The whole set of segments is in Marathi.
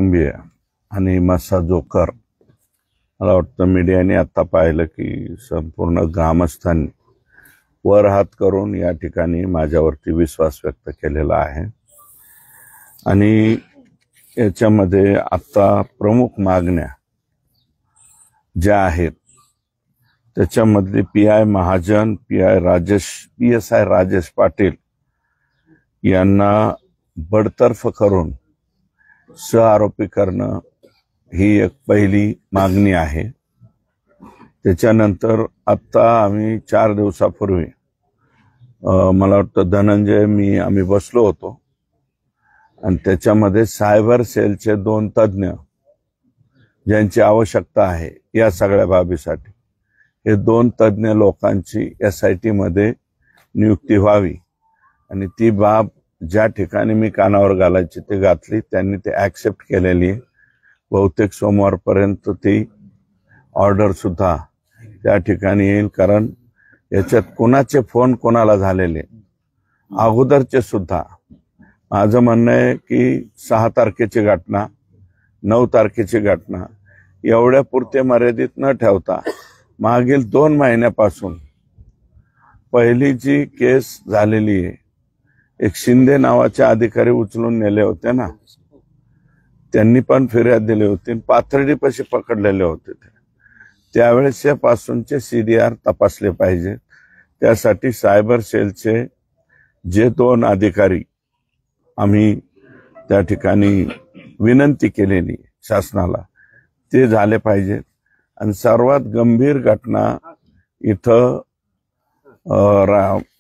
कुटुंबीय आणि मस्सा जोकर, मला वाटतं मीडियाने आता पाहिलं की संपूर्ण ग्रामस्थांनी वर हात करून या ठिकाणी माझ्यावरती विश्वास व्यक्त केलेला आहे। आणि याच्यामध्ये आता प्रमुख मागण्या ज्या आहेत त्याच्यामधली PI महाजन, PSI राजेश पाटील यांना बडतर्फ करून सहआरोपी करणं ही एक पहिली मागणी आहे। त्याच्यानंतर आता आम्ही 4 दिवसापूर्वी मला वाटतं धनंजय आम्ही बसलो होतो आणि त्याच्यामध्ये सायबर सेलचे 2 तज्ञ ज्यांची आवश्यकता आहे या सगळ्या बाबीसाठी, हे 2 तज्ञ लोकांची SIT मध्ये नियुक्ती व्हावी आणि ती बाब ज्या ठिकाणी मी कानावर घालायची ते घातली, त्यांनी ते ऍक्सेप्ट केलेली आहे। बहुतेक सोमवारपर्यंत ती ऑर्डर सुद्धा त्या ठिकाणी येईल, कारण याच्यात कोणाचे फोन कोणाला झालेले अगोदरचे सुद्धा। माझं म्हणणं आहे की 6 तारखेची घटना, 9 तारखेची घटना एवढ्या पुरते मर्यादित न ठेवता मागील 2 महिन्यापासून पहिली जी केस झालेली आहे, एक शिंदे नावाचे अधिकारी उचलून नेले होते ना, त्यांनी पण फिर्याद दिली होती, पाथर्डीपाशी पकडलेले होते त्यावेळेस पासूनचे CDR तपासले पाहिजे। त्यासाठी सायबर सेलचे जे 2 अधिकारी आम्ही त्या ठिकाणी विनंती केलेली शासनाला ते झाले पाहिजे। आणि सर्वात गंभीर घटना इथं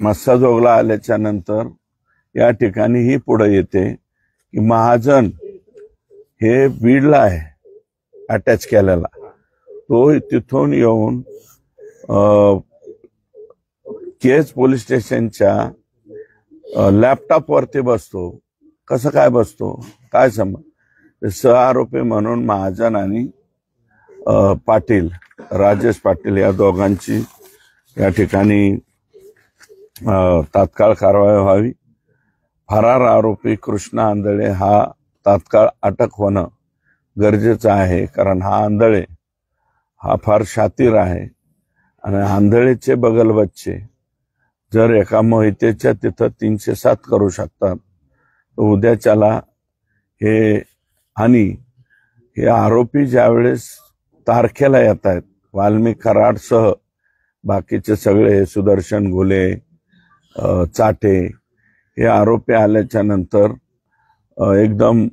मस्साजोगला आल्याच्या नंतर या ठिकाणी ही पुढे येते की महाजन हे बीडला आहे अटॅच केलेला, तो तिथून येऊन केज पोलीस स्टेशनच्या लॅपटॉप वरती बसतो। कसं काय बसतो, काय समज? सहआरोपी म्हणून महाजन आणि पाटील, राजेश पाटील या दोघांची या ठिकाणी तात्काळ कारवाई व्हावी। फरार आरोपी कृष्णा आंधळे हा तात्काळ अटक होणं गरजेचं आहे, कारण हा आंधळे हा फार शातीर आहे आणि आंधळेचे बगल बच्चे जर एका मोहितेच्या तिथं 307 करू शकतात, तर उद्याच्याला हे आणि हे आरोपी ज्यावेळेस तारखेला येत आहेत, वाल्मिक कराडसह बाकीचे सगळे सुदर्शन घुले, चाटे हे आरोपी आल्याच्या नंतर एकदम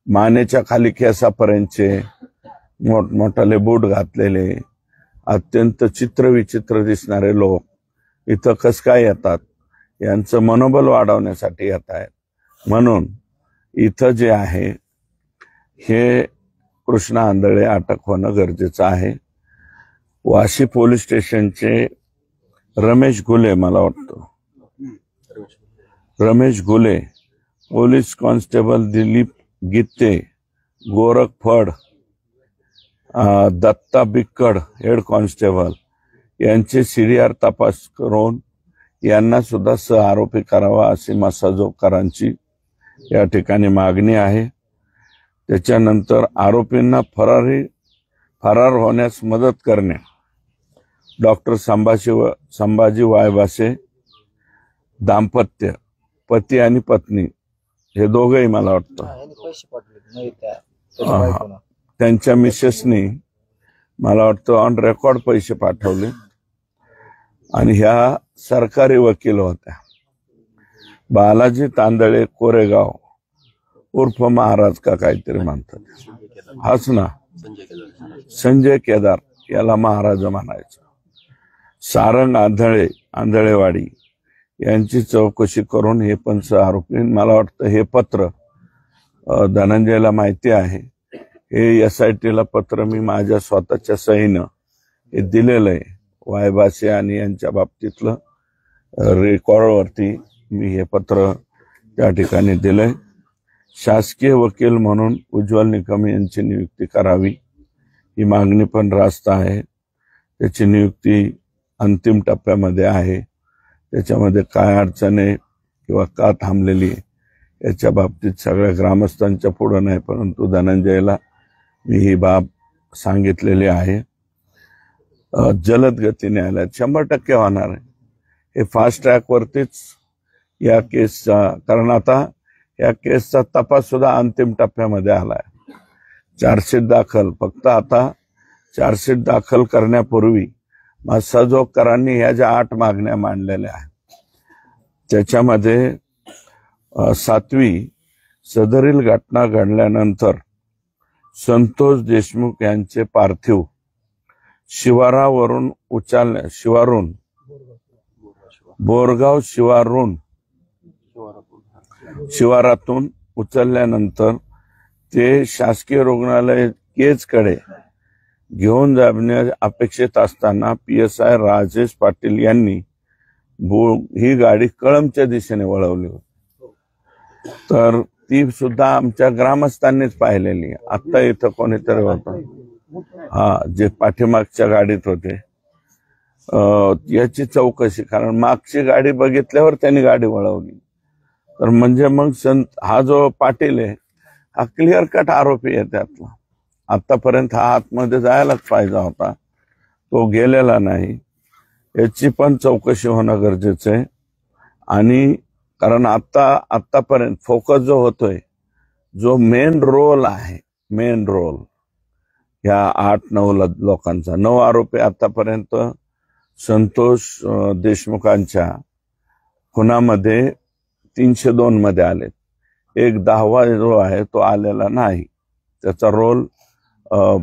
मानेच्या खाली केसापर्यंतचे मोठमोठाले बूट घातलेले अत्यंत चित्रविचित्र दिसणारे लोक इथं कस काय येतात, यांचं मनोबल वाढवण्यासाठी येत आहेत। म्हणून इथं जे आहे हे कृष्णा आंधळे अटक होणं गरजेचं आहे। वाशी पोलीस स्टेशनचे रमेश घुले, मला वाटतं रमेश घुले, पोलीस कॉन्स्टेबल दिलीप गित्ते, गोरख फड, दत्ता बिक्कड हेड कॉन्स्टेबल यांचे CDR तपास करून यांना सुद्धा सहआरोपी करावा अशी मस्साजोगकरांची या ठिकाणी मागणी आहे। त्याच्यानंतर आरोपींना फरार होण्यास मदत करणे, डॉक्टर संभाजी वायबासे दाम्पत्य, पती आणि पत्नी हे दोघेही मला वाटतं त्यांच्या मिसेसनी मला वाटतं ऑन रेकॉर्ड पैसे पाठवले आणि ह्या सरकारी वकील होत्या। बालाजी तांदळे कोरेगाव उर्फ महाराज का काहीतरी म्हणतात, हाच ना, संजय केदार याला महाराज म्हणायचं। सारंग आंधळेवाडी यांची चौकशी करून हे पण सहआरोपी, मला वाटतं हे पत्र धनंजयला माहिती आहे, हे SIT ला पत्र मी माझ्या स्वतःच्या सहीनं हे दिलेलं आहे। वायबासे आणि यांच्या बाबतीतलं रेकॉर्डवरती मी हे पत्र त्या ठिकाणी दिलंय। शासकीय वकील म्हणून उज्ज्वल निकम यांची नियुक्ती करावी ही मागणी पण रास्त आहे। त्याची नियुक्ती अंतिम टप्प्यामध्ये आहे, त्याच्यामध्ये काय अडचण आहे किंवा का थांबलेली याच्या बाबतीत सगळ्या ग्रामस्थांच्या पुढे नाही, परंतु धनंजयला मी ही बाब सांगितलेली आहे. जलद गती न्यायालयात 100% होणार आहे. हे फास्ट ट्रॅक वरतीच या केसचा, कारण आता या केसचा तपास सुद्धा अंतिम टप्प्यामध्ये आलाय. चार्जशीट दाखल, फक्त आता चार्जशीट दाखल करण्यापूर्वी मस्साजोगकरांनी ह्या ज्या 8 मागण्या मांडलेल्या आहेत त्याच्यामध्ये 7वी, सदरील घटना घडल्यानंतर संतोष देशमुख यांचे पार्थिव शिवारावरून बोरगाव शिवारातून उचलल्यानंतर ते शासकीय रुग्णालय केजकडे घेऊन जाणे अपेक्षित असताना PSI राजेश पाटील यांनी ही गाडी कळंबच्या दिशेने वळवली होती. तर ती सुद्धा आमच्या ग्रामस्थांनीच पाहिलेली. आता इथं कोणीतरी होतं, जे पाठीमागच्या गाडीत होते, याची चौकशी, कारण मागची गाडी बघितल्यावर त्यांनी गाडी वळवली. तर म्हणजे मग हा जो पाटील आहे हा क्लिअर कट आरोपी आहे त्यातला. आतापर्यंत हा आतमध्ये जायलाच पाहिजे होता, तो गेलेला नाही. याची पण चौकशी होणं गरजेचं आहे. आणि कारण आतापर्यंत फोकस जो होतोय, जो मेन रोल आहे, मेन रोल ह्या 8-9 लोकांचा, 9 आरोपी आतापर्यंत संतोष देशमुखांच्या खुनामध्ये 302 मध्ये आले. एक 10वा जो आहे तो आलेला नाही. त्याचा रोल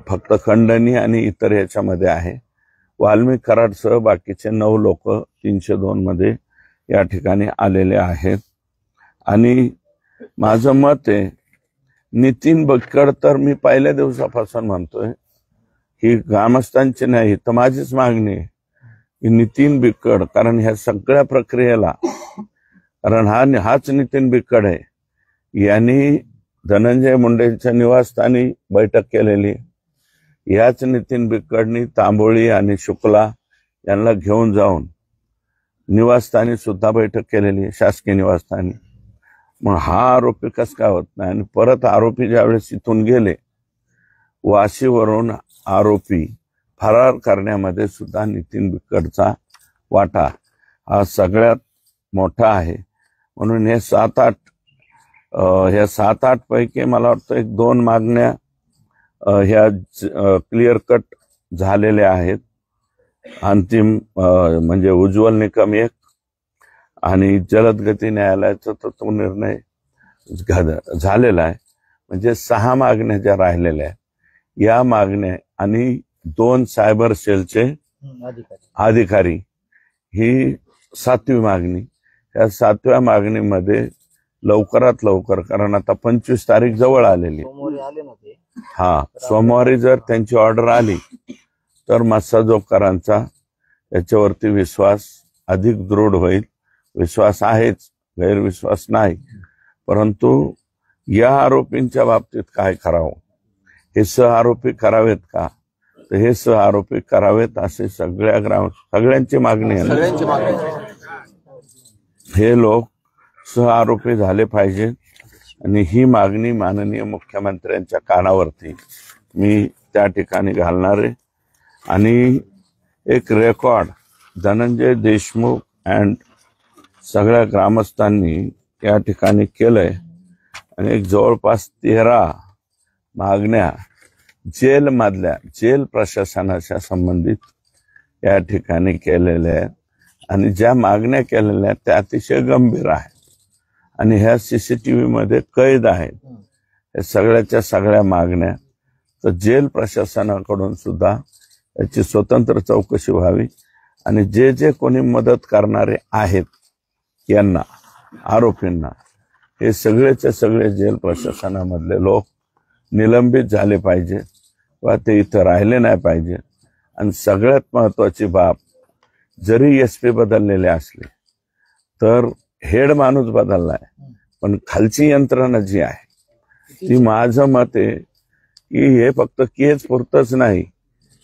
फक्त खंडणी आणि इतर याच्यामध्ये आहे. वाल्मिक कराडसह बाकीचे 9 लोक 302 मध्ये या ठिकाणी आलेले आहेत. आणि माझं मत आहे, नितीन बक्कड तर मी पहिल्या दिवसापासून म्हणतोय, ही ग्रामस्थांची नाही तर माझीच मागणी आहे की नितीन बिक्कड, कारण ह्या सगळ्या प्रक्रियेला, कारण हाच नितीन बिक्कड आहे, यांनी धनंजय मुंडेंच्या निवासस्थानी बैठक केलेली. याच नितीन बिक्कडनी तांबोळी आणि शुक्ला यांना घेऊन जाऊन निवासस्थानी सुद्धा बैठक केलेली, शासकीय निवासस्थानी. मग हा आरोपी कस काय होत नाही? आणि परत आरोपी ज्यावेळेस इथून गेले, वाशीवरून आरोपी फरार करण्यामध्ये सुद्धा नितीन बिक्कडचा वाटा हा सगळ्यात मोठा आहे. म्हणून हे 7-8 पैकी मला वाटतं 1-2 मागण्या ह्या क्लिअर कट झालेल्या आहेत. अंतिम म्हणजे उज्ज्वल निकम 1 आणि जलद गती न्यायालयाचा तो निर्णय झालेला आहे. म्हणजे 6 मागण्या ज्या राहिलेल्या आहेत, या मागण्या आणि 2 सायबर सेलचे अधिकारी, ही 7वी मागणी. या 7व्या मागणीमध्ये लवकरात लवकर, कारण आता 25 तारीख जवळ आलेली, सोमवारी जर त्यांची ऑर्डर आली तर मस्साजोगकरांचा याच्यावरती विश्वास अधिक दृढ होईल. विश्वास आहेच, गैरविश्वास नाही. परंतु या आरोपींच्या बाबतीत काय करावं, हे आरोपी करावेत का, तर हे आरोपी करावेत असे सगळ्यांची मागणी आहे. हे लोक आरोपी झाले पाहिजेत. आणि ही मागणी माननीय मुख्यमंत्र्यांच्या कानावरती मी त्या ठिकाणी घालणार आहे. आणि एक रेकॉर्ड धनंजय देशमुख अँड सगळ्या ग्रामस्थांनी या ठिकाणी केलंय. आणि एक जवळपास 13 मागण्या जेल प्रशासनाच्या संबंधित या ठिकाणी केलेल्या आहेत. आणि ज्या मागण्या केलेल्या आहेत त्या अतिशय गंभीर आहेत आणि ह्या CCTV मध्ये कैद आहेत. या सगळ्या मागण्या तर जेल प्रशासनाकडून सुद्धा याची स्वतंत्र चौकशी व्हावी. आणि जे कोणी मदत करणारे आहेत यांना, आरोपींना, हे सगळेचे सगळे जेल प्रशासनामधले लोक निलंबित झाले पाहिजे वा ते इथं राहिले नाही पाहिजे. आणि सगळ्यात महत्वाची बाब, जरी SP बदललेले असले तर हेड माणूस बदललाय, पण खालची यंत्रणा जी आहे ती, माझं मत आहे की हे फक्त केज पुरतच नाही,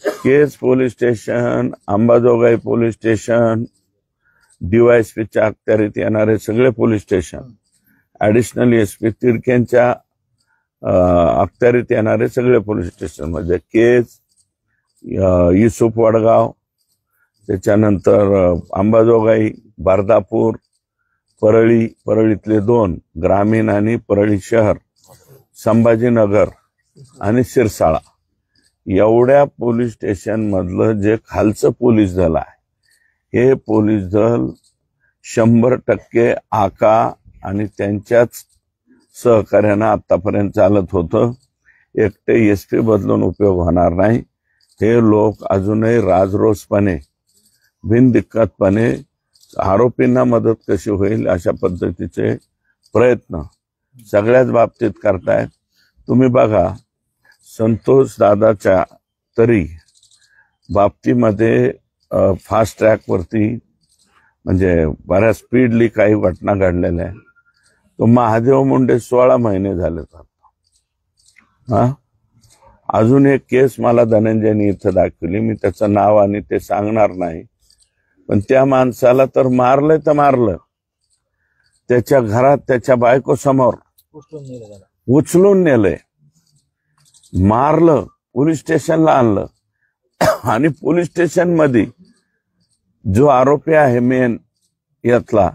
Kaij police station, Ambajogai police station, DYSPच्या अखत्यारीत येणारे सगळे पोलीस स्टेशन ॲडिशनल एसपी तिडक्यांच्या अखत्यारीत येणारे सगळे पोलीस स्टेशन म्हणजे केज, युसुफ वडगाव, त्याच्यानंतर अंबाजोगाई, बारदापूर, परळीतले 2 ग्रामीण आणि परळी शहर, संभाजीनगर आणि शिरसाळा एवढ्या पोलीस स्टेशन मधलं जे खालचं पोलीस दल आहे हे पोलीस दल 100% आका आणि त्यांच्याच सहकार्यानं आतापर्यंत चालत होतं. एकटे एसपी बदलून उपयोग होणार नाही. हे लोक अजूनही राजरोसपणे बिनदिक्कतपणे आरोपींना मदत कशी होईल अशा पद्धतीचे प्रयत्न सगळ्याच बाबतीत करतायत. तुम्ही बघा, संतोष दादाच्या तरी बाबतीमध्ये फास्ट ट्रॅकवरती म्हणजे बऱ्याच स्पीडली काही घटना घडलेल्या आहे. तो महादेव मुंडे 16 महिने झाले. अजून एक केस मला धनंजयनी इथं दाखवली, मी त्याचं नाव आणि ते सांगणार नाही, पण त्या माणसाला तर मारलंय तर मारलं. त्याच्या घरात त्याच्या बायको समोर उचलून नेलंय, मारलं, पोलीस स्टेशनला आणलं आणि पोलीस स्टेशन मध्ये जो आरोपी आहे मेन यातला,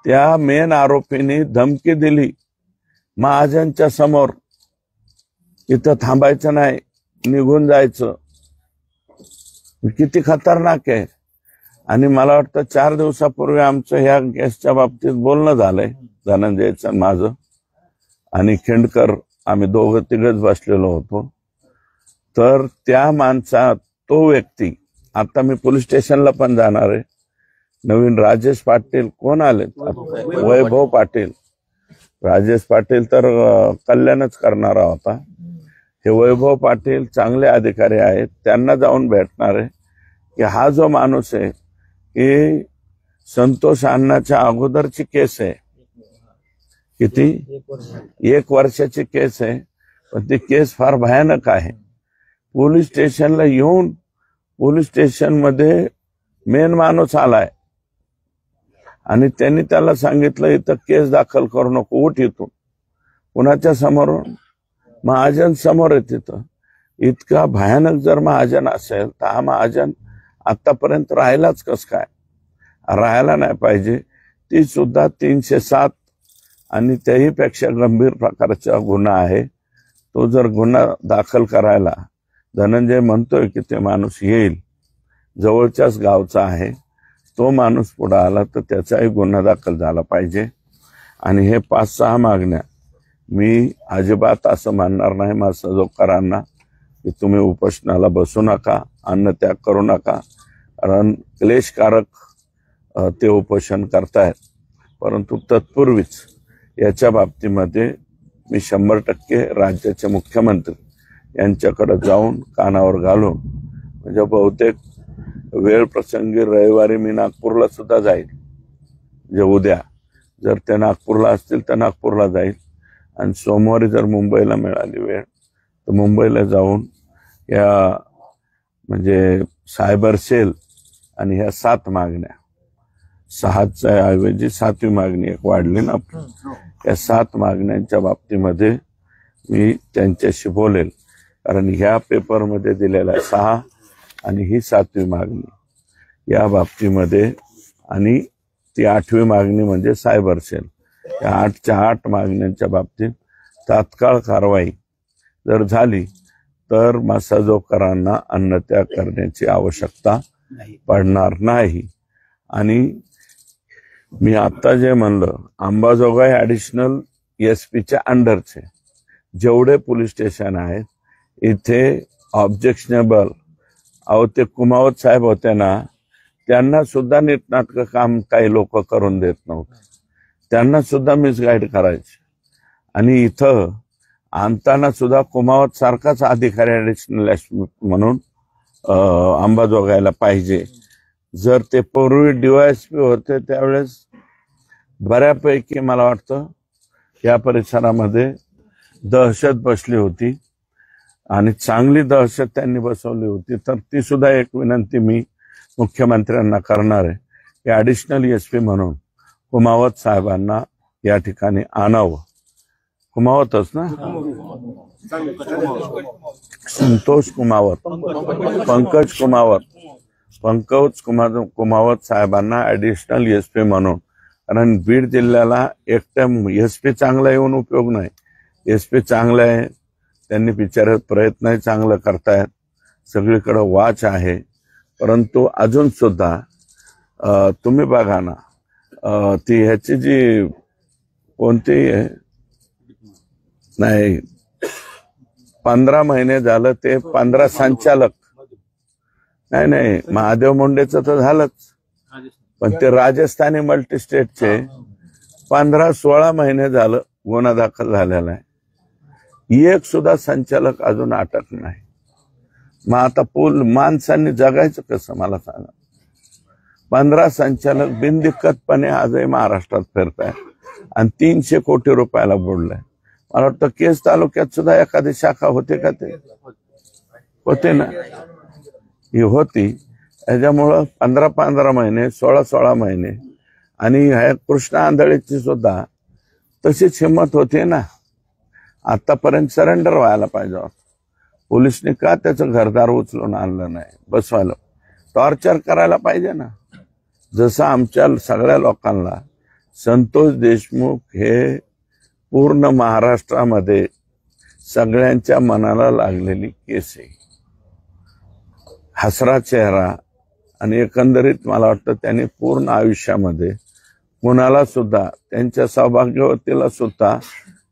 त्या मेन आरोपीने धमकी दिली महाजनच्या समोर, इथं थांबायचं नाही, निघून जायचं. किती खतरनाक आहे. आणि मला वाटतं 4 दिवसापूर्वी आमचं ह्या केसच्या बाबतीत बोलणं झालंय, धनंजयचं माझं आणि खिंडकर, आम्ही 2-3 बसलेलो होतो. तर त्या माणसा तो व्यक्ती, आता मी पोलीस स्टेशनला पण जाणार आहे. नवीन राजेश पाटील कोण आले, वैभव पाटील. राजेश पाटील तर कल्याणच करणारा होता. हे वैभव पाटील चांगले अधिकारी आहेत, त्यांना जाऊन भेटणार आहे की हा जो माणूस आहे की संतोष अण्णाच्या अगोदरची केस आहे, किती 1 वर्षाची केस आहे, पण ती केस फार भयानक आहे. पोलीस स्टेशनला येऊन पोलीस स्टेशन मध्ये मेन माणूस आलाय आणि त्यांनी त्याला सांगितलं इथं केस दाखल करू नको, उठ इथून. कुणाच्या समोरून? महाजन समोर आहे. तिथं इतका भयानक जर महाजन असेल तर हा महाजन आतापर्यंत राहिलाच कस काय? राहायला नाही पाहिजे. ती सुद्धा 307 आणि त्याही पेक्षा गंभीर प्रकारचा गुन्हा आहे. तो जर गुन्हा दाखल करायला धनंजय म्हणतोय की ते माणूस येईल, जवळच्याच गावचा आहे, तो माणूस पुढे आला तर त्याचाही गुन्हा दाखल झाला पाहिजे. आणि हे 5-6 मागण्या मी अजिबात असं मानणार नाही मासजोगकरांना की तुम्ही उपोषणाला बसू नका, अन्नत्याग करू नका, कारण क्लेशकारक ते उपोषण करतायत. परंतु तत्पूर्वीच याच्या बाबतीमध्ये मी 100% राज्याचे मुख्यमंत्री यांच्याकडे जाऊन कानावर घालून, म्हणजे बहुतेक वेळ प्रसंगी रविवारी मी नागपूरला सुद्धा जाईल, म्हणजे उद्या जर ते नागपूरला असतील तर नागपूरला जाईल आणि सोमवारी जर मुंबईला मिळाली वेळ तर मुंबईला जाऊन या म्हणजे सायबर सेल आणि ह्या 7 मागण्या, 6च्या ऐवजी 7वी मागणी एक वाढली ना, या 7 मागण्यांच्या बाबतीमध्ये मी त्यांच्याशी बोलेल. कारण ह्या पेपरमध्ये दिलेल्या 6 आणि ही 7वी मागणी या बाबतीमध्ये, आणि ती 8वी मागणी म्हणजे सायबर सेल, या 8च्या 8 मागण्यांच्या बाबतीत तात्काळ कारवाई जर झाली तर मासाजोगकरांना अन्नत्याग करण्याची आवश्यकता पडणार नाही. आणि मी आता जे म्हणलं, अंबाजोगाई ॲडिशनल एसपीच्या अंडरचे जेवढे पोलीस स्टेशन आहेत इथे ऑब्जेक्शनेबल, अहो ते कुमावत साहेब होते ना, त्यांना सुद्धा नीटनाटकं काम काही लोक करून देत नव्हते, त्यांना सुद्धा मिसगाईड करायचे. आणि इथं आणताना सुद्धा कुमावत सारखाच अधिकारी ॲडिशनल एसपी म्हणून अंबाजोगाईला पाहिजे. जर ते पूर्वी DYSP होते त्यावेळेस बऱ्यापैकी मला वाटतं या परिसरामध्ये दहशत बसली होती आणि चांगली दहशत त्यांनी बसवली होती. तर ती सुद्धा एक विनंती मी मुख्यमंत्र्यांना करणार आहे की ॲडिशनल एसपी म्हणून कुमावत साहेबांना या ठिकाणी आणावं. कुमावतच ना, संतोष कुमावत, पंकज कुमावत साहेबांना ऍडिशनल एसपी म्हणून, कारण बीड जिल्ह्याला एकट्या एसपी चांगला येऊन उपयोग नाही. एसपी चांगला आहे, त्यांनी बिचारे प्रयत्नही चांगलं करतायत, सगळीकडे वाच आहे. परंतु अजून सुद्धा तुम्ही बघा ना, ती ह्याची जी कोणती नाही 15 महिने झालं ते 15 संचालक, नाही महादेव मुंडेचं तर झालंच, पण ते राजस्थानी मल्टीस्टेटचे 15-16 महिने झालं गुन्हा दाखल झालेला आहे. एक सुद्धा संचालक अजून अटक नाही. मग आता माणसांनी जगायचं कसं मला सांगा. 15 संचालक बिनदिक्कतपणे आजही महाराष्ट्रात फिरताय आणि 300 कोटी रुपयाला बुडलाय. मला वाटतं केस तालुक्यात सुद्धा एखादी शाखा होते का? ते होते ना, ही होती. त्याच्यामुळं 15-15 महिने, 16-16 महिने, आणि ह्या कृष्णा आंधळीची सुद्धा तशीच हिंमत होती ना. आतापर्यंत सरेंडर व्हायला पाहिजे. पोलिसने का त्याचं घरदार उचलून आणलं नाही, बसवायला, टॉर्चर करायला पाहिजे ना. जसं आमच्या सगळ्या लोकांना संतोष देशमुख हे पूर्ण महाराष्ट्रामध्ये सगळ्यांच्या मनाला लागलेली केस आहे, हसरा चेहरा, आणि एकंदरीत मला वाटतं त्यांनी पूर्ण आयुष्यामध्ये कुणाला सुद्धा, त्यांच्या सौभाग्यवतीला सुद्धा,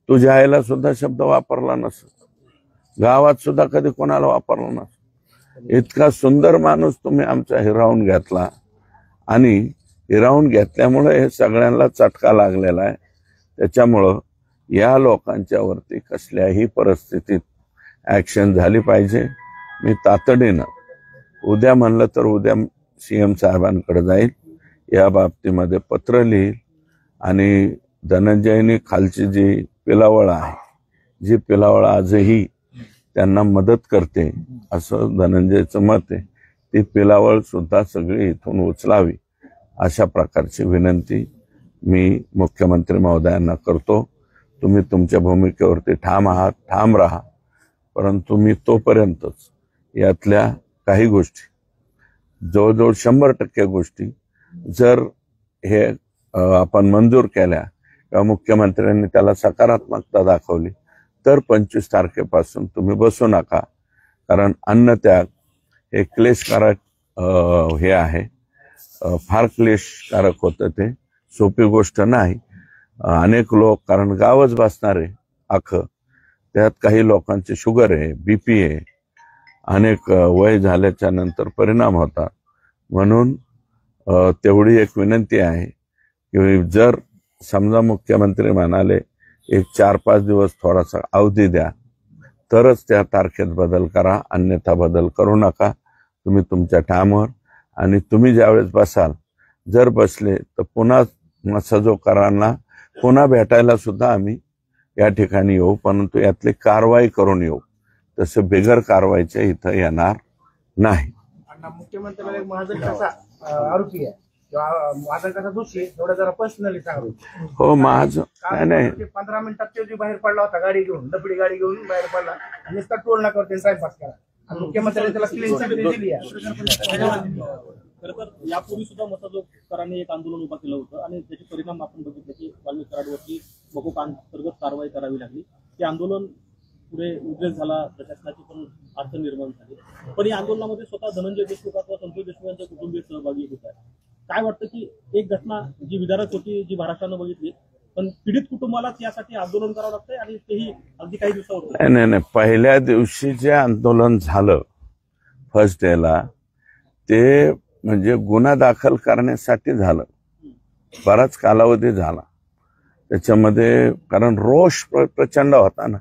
तुझ्या आईला सुद्धा शब्द वापरला नसतो, गावात सुद्धा कधी कोणाला वापरला नसतो. इतका सुंदर माणूस तुम्ही आमचा हिरावून घेतला, आणि हिरावून घेतल्यामुळे हे सगळ्यांना चटका लागलेला आहे. त्याच्यामुळं या लोकांच्या वरती कसल्याही परिस्थितीत ऍक्शन झाली पाहिजे. मी तातडीनं उद्या म्हणलं तर उद्या सीएम साहेबांकडे जाईल, या बाबतीमध्ये पत्र लिहिल, आणि धनंजयनी खालची जी पिलावळ आहे, जी पिलावळ आजही त्यांना मदत करते असं धनंजयचं मत आहे, ती पिलावळ सुद्धा सगळी इथून उचलावी अशा प्रकारची विनंती मी मुख्यमंत्री महोदयांना करतो. तुम्ही तुमच्या भूमिकेवरती ठाम आहात, ठाम राहा. परंतु मी तोपर्यंतच यातल्या काही गोष्टी, जवळजवळ 100% गोष्टी जर हे आपण मंजूर केल्या किंवा मुख्यमंत्र्यांनी त्याला सकारात्मकता दाखवली तर 25 तारखेपासून तुम्ही बसू नका. कारण अन्नत्याग हे क्लेशकारक हे आहे, फार क्लेशकारक होतं, ते सोपी गोष्ट नाही. अनेक लोक, कारण गावच बसणारे अख्खं, त्यात काही लोकांची शुगर आहे, बीपी आहे, अनेक वय झाल्याच्या नंतर परिणाम होतात. म्हणून तेवढी एक विनंती आहे की जर समजा मुख्यमंत्री म्हणाले एक 4-5 दिवस थोडासा अवधी द्या, तरच त्या तारखेत बदल करा, अन्यथा बदल करू नका. तुम्ही तुमच्या ठामवर, आणि तुम्ही ज्यावेळेस बसाल, जर बसले तर पुन्हा सजोकारांना पुन्हा भेटायला सुद्धा आम्ही या ठिकाणी येऊ, परंतु यातली कारवाई करून येऊ. तसं बिगर कारवाईच्या इथं येणार नाही. मुख्यमंत्र्याला एक महाजन कसा आरोपी आहे किंवा महाजन कसा दोषी, थोडं जरा पर्सनली सांगू. हो, महाजन नाही 15 मिनिटात ते बाहेर पडला होता, गाडी घेऊन, डबडी गाडी घेऊन बाहेर पडला, नुसता टोल नाक्यावर सायपास करा, आणि मुख्यमंत्र्यांनी त्याला क्लीन चिट दिली आहे. खरं तर यापूर्वी सुद्धा मसाजोगकरांनी एक आंदोलन उभा केलं होतं, आणि त्याचे परिणाम आपण बघितले की वाल्मिक कराडवरती मकोक अंतर्गत कारवाई करावी लागली. ते आंदोलन पुढे उद्रेक झाला, प्रशासनाची पण अडचण निर्माण झाली. पण या आंदोलनामध्ये स्वतः धनंजय देशमुख अथवा संतोष देशमुख यांचे कुटुंबीय सहभागी होत आहेत. काय वाटतं की एक घटना जी विदारक होती, जी महाराष्ट्रानं बघितली, पण पीडित कुटुंबालाच यासाठी आंदोलन करावं लागतंय, आणि तेही अगदी काही दिवसावर? नाही, पहिल्या दिवशी जे आंदोलन झालं फर्स्ट डेला, ते म्हणजे गुन्हा दाखल करण्यासाठी झालं. बराच कालावधी झाला त्याच्यामध्ये, कारण रोष प्रचंड होता ना.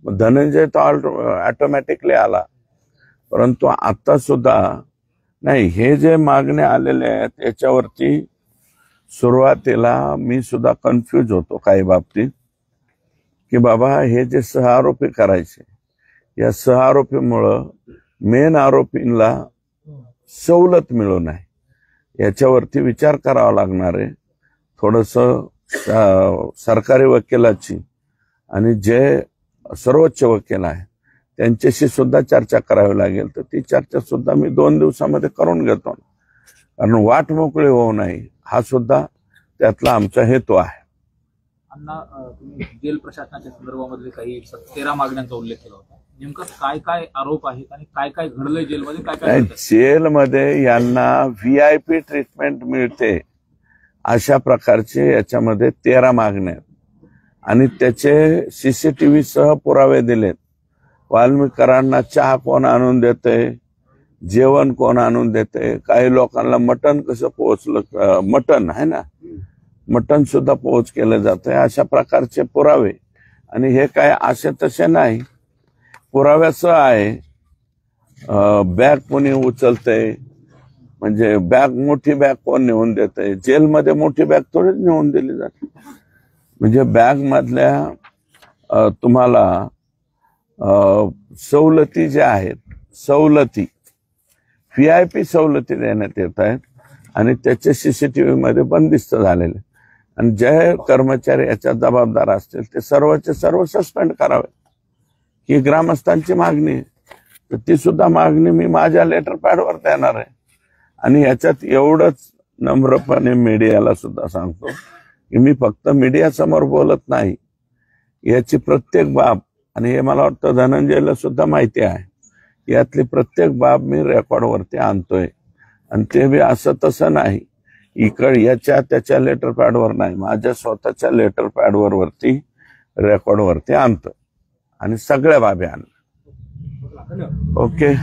धनंजय तो ऑटोमॅटिकली आला. परंतु आता सुद्धा नाही, हे जे मागणे आलेले आहेत याच्यावरती सुरुवातीला मी सुद्धा कन्फ्यूज होतो काही बाबतीत, की बाबा हे जे सहआरोपी करायचे, या सहआरोपीमुळं मेन आरोपींना सवलत मिळू नये याच्यावरती विचार करावा लागणार आहे. थोडंसं सरकारी वकिलाची आणि जे सर्वोच्च वकील आहे त्यांच्याशी सुद्धा चर्चा करावी लागेल. तर ती चर्चा सुद्धा मी 2 दिवसामध्ये करून घेतो, कारण वाट मोकळी होऊ नये हा सुद्धा त्यातला आमचा हेतू आहे. अण्णा, तुम्ही जेल प्रशासनाच्या संदर्भामध्ये काही 13 मागण्यांचा उल्लेख केला होता. नेमकं काय काय आरोप आहेत आणि काय काय घडलंय जेलमध्ये, काय काय घडतंय? जेलमध्ये यांना VIP ट्रीटमेंट मिळते अशा प्रकारचे याच्यामध्ये 13 मागण्या आहेत आणि त्याचे CCTV सह पुरावे दिलेत. वाल्मिकरांना चहा कोण आणून देते, जेवण कोण आणून देते, काही लोकांना मटण कसं पोहोचलं, मटण आहे ना, मटण सुद्धा पोहोच केलं जातंय, अशा प्रकारचे पुरावे. आणि हे काय असे तसे नाही, पुराव्यासह आहे. बॅग कोणी उचलतंय, म्हणजे बॅग, मोठी बॅग कोण नेऊन देतंय, जेलमध्ये मोठी बॅग थोडीच नेऊन दिली जाते. म्हणजे बॅग मधल्या तुम्हाला सवलती ज्या आहेत, सवलती VIP सवलती देण्यात येत आहेत आणि त्याचे CCTV मध्ये बंदिस्त झालेले. आणि जे कर्मचारी याच्यात जबाबदार असतील ते सर्वचे सर्व सस्पेंड करावे, ही ग्रामस्थांची मागणी आहे. तर ती सुद्धा मागणी मी माझ्या लेटर पॅडवर देणार आहे. आणि याच्यात एवढंच नम्रपणे मीडियाला सुद्धा सांगतो की मी फक्त मीडिया समोर बोलत नाही, याची प्रत्येक बाब, आणि हे मला वाटतं धनंजयला सुद्धा माहिती आहे, यातली प्रत्येक बाब मी रेकॉर्डवरती आणतोय. आणि ते बी असं तसं नाही, याच्या त्याच्या लेटर पॅडवर नाही, माझ्या स्वतःच्या लेटर पॅडवर वरती रेकॉर्डवरती आणतो आणि सगळ्या बाबी आणल्या. ओके.